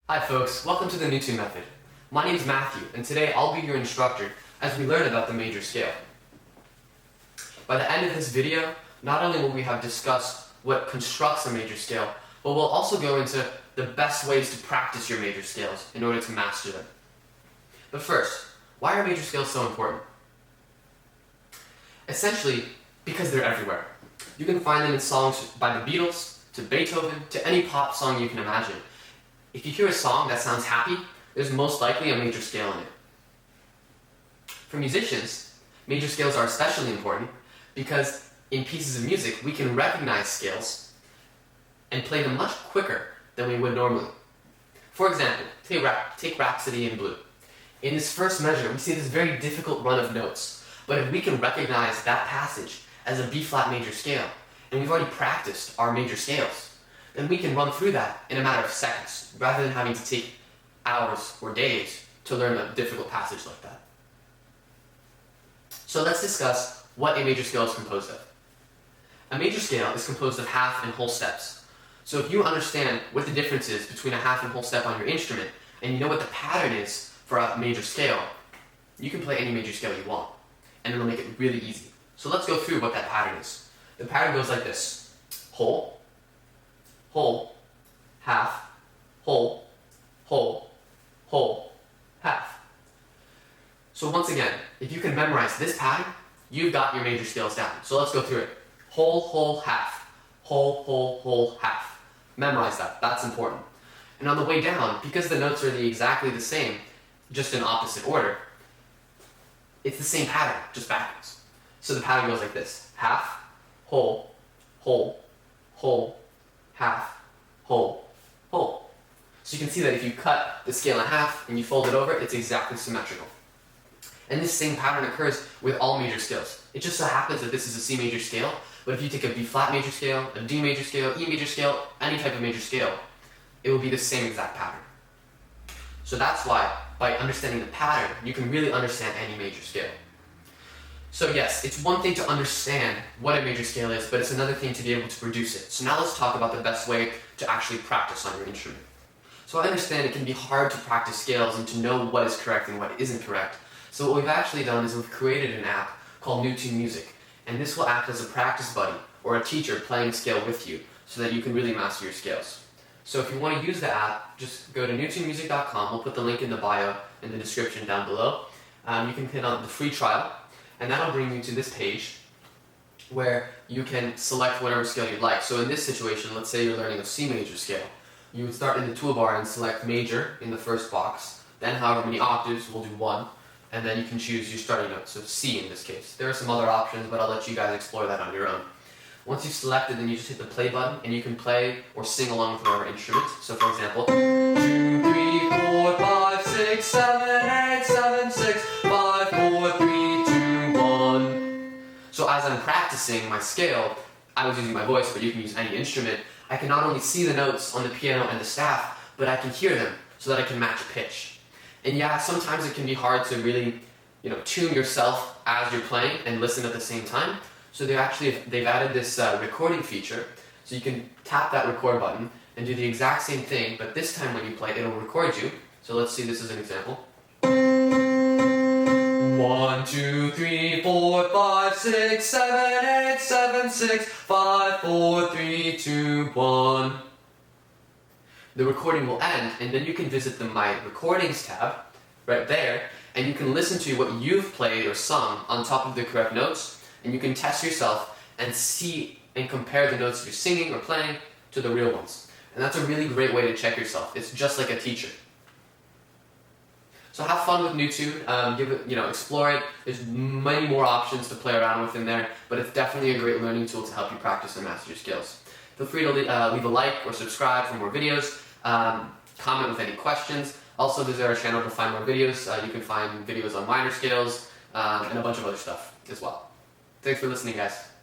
Hi folks, welcome to the NewTune Method. My name is Matthew, and today I'll be your instructor as we learn about the major scale. By the end of this video, not only will we have discussed what constructs a major scale, but we'll also go into the best ways to practice your major scales in order to master them. But first, why are major scales so important? Essentially, because they're everywhere. You can find them in songs by the Beatles, to Beethoven, to any pop song you can imagine. If you hear a song that sounds happy, there's most likely a major scale in it. For musicians, major scales are especially important because in pieces of music we can recognize scales and play them much quicker than we would normally. For example, take Rhapsody in Blue. In this first measure, we see this very difficult run of notes, but if we can recognize that passage as a B-flat major scale, and we've already practiced our major scales, then we can run through that in a matter of seconds, rather than having to take hours or days to learn a difficult passage like that. So let's discuss what a major scale is composed of. A major scale is composed of half and whole steps. So if you understand what the difference is between a half and whole step on your instrument, and you know what the pattern is for a major scale, you can play any major scale you want, and it'll make it really easy. So let's go through what that pattern is. The pattern goes like this: whole, whole, half, whole, whole, whole, half. So once again, if you can memorize this pattern, you've got your major scales down. So let's go through it. Whole, whole, half. Whole, whole, whole, half. Memorize that. That's important. And on the way down, because the notes are exactly the same, just in opposite order, it's the same pattern, just backwards. So the pattern goes like this: half, whole, whole, whole, half, whole, whole. So you can see that if you cut the scale in half and you fold it over, it's exactly symmetrical. And this same pattern occurs with all major scales. It just so happens that this is a C major scale, but if you take a B flat major scale, a D major scale, E major scale, any type of major scale, it will be the same exact pattern. So that's why, by understanding the pattern, you can really understand any major scale. So yes, it's one thing to understand what a major scale is, but it's another thing to be able to produce it. So now let's talk about the best way to actually practice on your instrument. So I understand it can be hard to practice scales and to know what is correct and what isn't correct. So what we've actually done is we've created an app called NewTune Music, and this will act as a practice buddy or a teacher playing a scale with you so that you can really master your scales. So if you want to use the app, just go to newtunemusic.com. We'll put the link in the bio and the description down below. You can hit on the free trial, and that'll bring you to this page where you can select whatever scale you'd like. So in this situation, let's say you're learning a C major scale. You would start in the toolbar and select major in the first box, then however many octaves, we'll do 1, and then you can choose your starting note, so C in this case. There are some other options, but I'll let you guys explore that on your own. Once you've selected, then you just hit the play button, and you can play or sing along with whatever instrument. So for example, 2, 3, 4, 5, 6, 7, 8, 7, 6, 5, 4, 3, 2, 1. So as I'm practicing my scale, I was using my voice, but you can use any instrument. I can not only see the notes on the piano and the staff, but I can hear them so that I can match pitch. And yeah, sometimes it can be hard to really, tune yourself as you're playing and listen at the same time. So they've added this recording feature, so you can tap that record button and do the exact same thing, but this time when you play, it'll record you. So let's see this as an example. 1, 2, 3, 4, 5, 6, 7, 8, 7, 6, 5, 4, 3, 2, 1. The recording will end, and then you can visit the My Recordings tab right there, and you can listen to what you've played or sung on top of the correct notes, and you can test yourself and see and compare the notes you're singing or playing to the real ones. And that's a really great way to check yourself. It's just like a teacher. So have fun with NewTune, give it, explore it. There's many more options to play around with in there, but it's definitely a great learning tool to help you practice and master your skills. Feel free to leave a like or subscribe for more videos. Comment with any questions. Also visit our channel to find more videos. You can find videos on minor scales and a bunch of other stuff as well. Thanks for listening, guys.